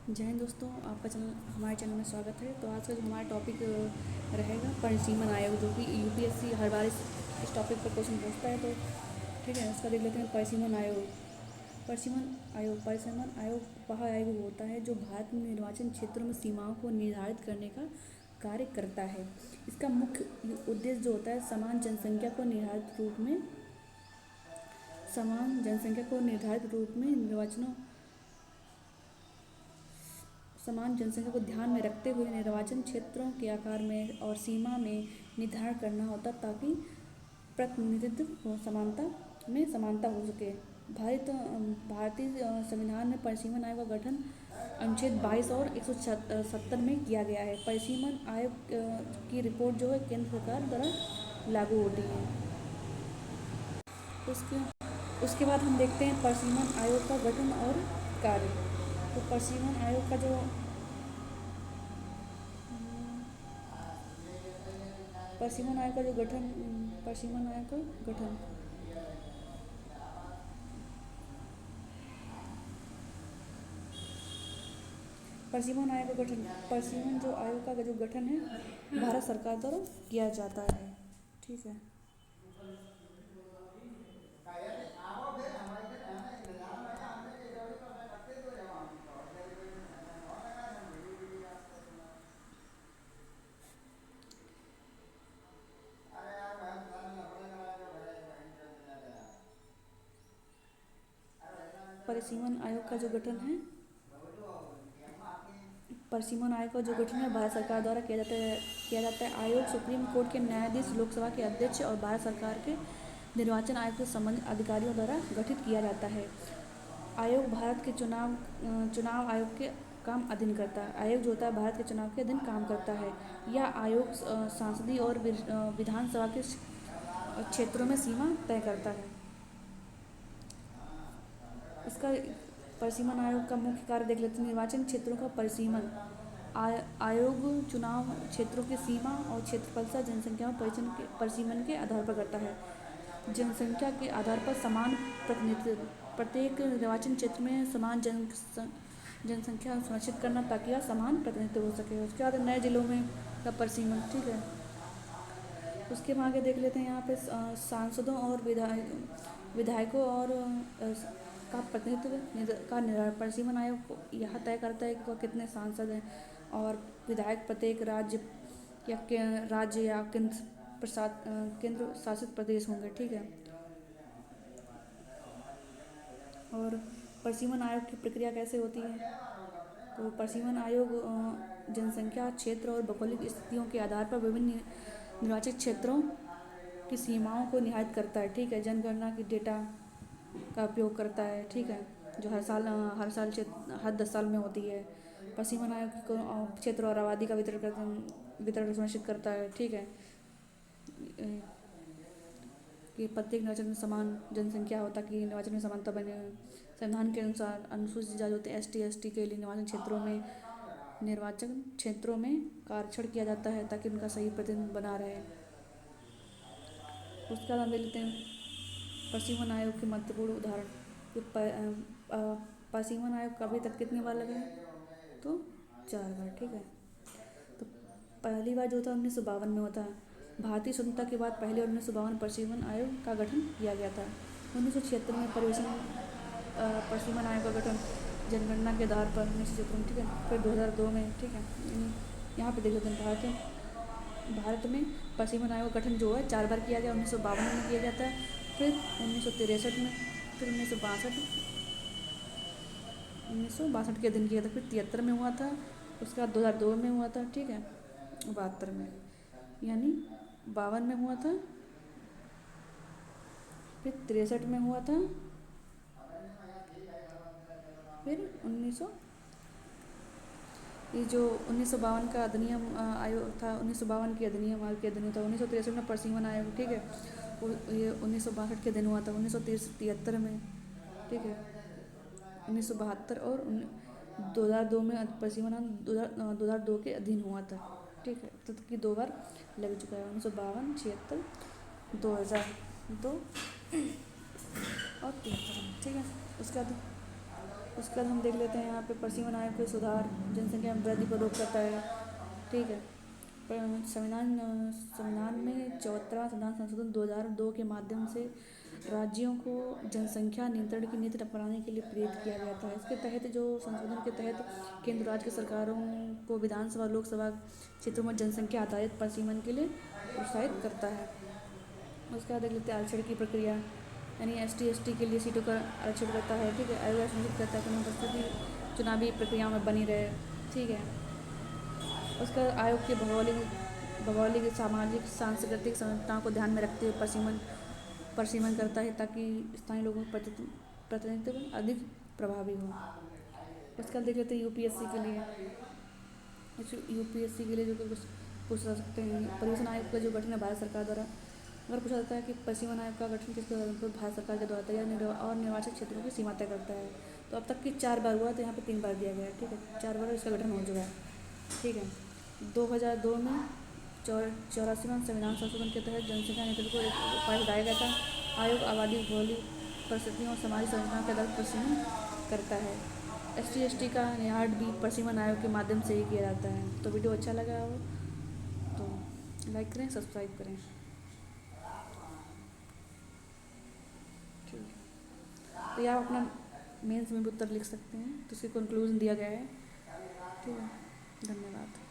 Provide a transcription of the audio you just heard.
जय हिंद दोस्तों, आपका चैनल हमारे चैनल में स्वागत है। तो आज का जो हमारा टॉपिक रहेगा परिसीमन आयोग, जो कि यूपीएससी हर बार इस टॉपिक पर क्वेश्चन पूछता है। तो ठीक है, उसका देख लेते हैं। परिसीमन आयोग। परिसीमन आयोग वह आयोग होता है जो भारत में निर्वाचन क्षेत्रों में सीमाओं को निर्धारित करने का कार्य करता है। इसका मुख्य उद्देश्य जो होता है, समान जनसंख्या को निर्धारित रूप में समान जनसंख्या को ध्यान में रखते हुए निर्वाचन क्षेत्रों के आकार में और सीमा में निर्धारण करना होता, ताकि प्रतिनिधित्व समानता हो सके। भारतीय संविधान में परिसीमन आयोग का गठन अनुच्छेद 22 और 170 में किया गया है। परिसीमन आयोग की रिपोर्ट जो है केंद्र सरकार द्वारा लागू होती है। उसके उसके बाद हम देखते हैं परिसीमन आयोग का गठन और कार्य। तो परिसीमन आयोग का जो परिसीमन आयोग का जो गठन परिसीमन आयोग का गठन परिसीमन जो आयोग का जो गठन है, भारत सरकार द्वारा किया जाता है। ठीक है। परिसीमन आयोग का जो गठन है परिसीमन आयोग का जो गठन है भारत सरकार द्वारा किया जाता है। आयोग सुप्रीम कोर्ट के न्यायाधीश, लोकसभा के अध्यक्ष और भारत सरकार के निर्वाचन आयोग से संबंधित अधिकारियों द्वारा गठित किया जाता है। आयोग भारत के चुनाव आयोग के काम अधीन करता है। आयोग जो होता है भारत के चुनाव के अधीन काम करता है। यह आयोग सांसदीय और विधानसभा के क्षेत्रों में सीमा तय करता है। इसका परिसीमन आयोग का मुख्य कार्य देख लेते हैं। निर्वाचन क्षेत्रों का परिसीमन। आयोग चुनाव क्षेत्रों की सीमा और क्षेत्रफल से जनसंख्या परिसीमन के आधार पर करता है। जनसंख्या के आधार पर समान प्रतिनिधित्व। प्रत्येक निर्वाचन क्षेत्र में समान जनसंख्या सुनिश्चित करना, ताकि यह समान प्रतिनिधित्व हो सके। उसके बाद नए जिलों में का परिसीमन। ठीक है। उसके आगे देख लेते हैं यहाँ पे सांसदों और विधायकों और का प्रतिनिधित्व का निर्धारण। परिसीमन आयोग यह तय करता है कि कितने सांसद हैं और विधायक प्रत्येक राज्य या केंद्र शासित प्रदेश होंगे। ठीक है। और परिसीमन आयोग की प्रक्रिया कैसे होती है? तो परिसीमन आयोग जनसंख्या, क्षेत्र और भौगोलिक स्थितियों के आधार पर विभिन्न निर्वाचित क्षेत्रों की सीमाओं को निर्धारित करता है। ठीक है। जनगणना की डेटा का उपयोग करता है। ठीक है। जो हर 10 साल में होती है। परिसीमन आयोग को क्षेत्र और आबादी का वितरण सुनिश्चित करता है। ठीक है। कि प्रत्येक निर्वाचन में समान जनसंख्या हो, ताकि निर्वाचन में समानता बने। संविधान के अनुसार अनुसूचित जाति होते हैं ST के लिए निर्वाचन क्षेत्रों में आरक्षण किया जाता है, ताकि उनका सही प्रतिनिधित्व बना रहे। उसके बाद हम देख लेते हैं परिसीमन आयोग के महत्वपूर्ण उदाहरण। परिसीमन आयोग अभी तक कितनी बार लगा है? तो 4 बार। ठीक है। तो पहली बार जो था 1952 में होता है। भारतीय स्वतंत्रता के बाद पहले 1952 परिसीमन आयोग का गठन किया गया था। 1976 में परिसीमन आयोग का गठन जनगणना के आधार पर 1976। ठीक है। फिर 2002 में। ठीक है। यहाँ पे देख लेते हैं भारत में परिसीमन आयोग का गठन जो है 4 बार किया गया। 1952 में किया जाता है, फिर 1963 में, फिर 1962 के दिन किया था, फिर 73 में हुआ था, उसके बाद 2002 में हुआ था। ठीक है। 72 में, यानी 52 में हुआ था, फिर 63 में हुआ था, फिर 1952 का अधिनियम आयोग था। 1952 के अधिनियम था। 1963 में परिसीमन आयोग। ठीक है। ये 1962 के दिन हुआ था। 1973 में। ठीक है। 1972 और 2002 में परिसीमन आयोग 2002 के अधीन हुआ था। ठीक है। तो 2 बार लग चुका है। 1952, 76, 2002 और 73। ठीक है। उसके बाद उसके बाद हम देख लेते हैं यहाँ पे परिसीमन आयोग के सुधार, जनसंख्या में वृद्धि पर रोक करता है। ठीक है। संविधान संविधान में 74वां संविधान संशोधन 2002 के माध्यम से राज्यों को जनसंख्या नियंत्रण की नीति अपनाने के लिए प्रेरित किया गया था। इसके तहत जो संशोधन के तहत केंद्र राज्य की सरकारों को विधानसभा लोकसभा क्षेत्रों में जनसंख्या आधारित परिसीमन के लिए प्रोत्साहित करता है। उसके बाद देख लेते हैं आरक्षण की प्रक्रिया, यानी ST/ST के लिए सीटों का आरक्षण करता है। ठीक है। आयोग सुनिश्चित करता है कि उपस्थिति चुनावी प्रक्रियाओं में बनी रहे। ठीक है। उसका आयोग के भौगोलिक सामाजिक सांस्कृतिक संरचनाओं को ध्यान में रखते हुए परिसीमन करता है ताकि स्थानीय लोगों का प्रतिनिधित्व अधिक प्रभावी हो। उसके बाद देख लेते हैं UPSC के लिए। UPSC के लिए जो कुछ पूछ सकते हैं, परिवहन आयोग का जो गठन है भारत सरकार द्वारा। अगर पूछा जाता है कि परिसीमन आयोग का गठन किसके द्वारा, तो भारत सरकार के द्वारा तय और निर्वाचित क्षेत्रों की सीमा तय करता है। तो अब तक की 4 बार हुआ, तो यहाँ पे 3 बार दिया गया है। ठीक है। 4 बार इसका गठन हो चुका है। ठीक है। 2002 में 84वां संविधान संशोधन के तहत जनसंख्या नियंत्रण को एक उपाय लाया गया था। आयोग आबादी, भौगोलिक परिस्थितियों और सामाजिक संरचना के आधार पर परिसीमन करता है। ST/ST का निहार भी परिसीमन आयोग के माध्यम से ही किया जाता है। तो वीडियो अच्छा लगा हो तो लाइक करें, सब्सक्राइब करें। ठीक है। तो आप अपना मेंस में भी उत्तर लिख सकते हैं, तो उसके कंक्लूजन दिया गया है। ठीक है। धन्यवाद।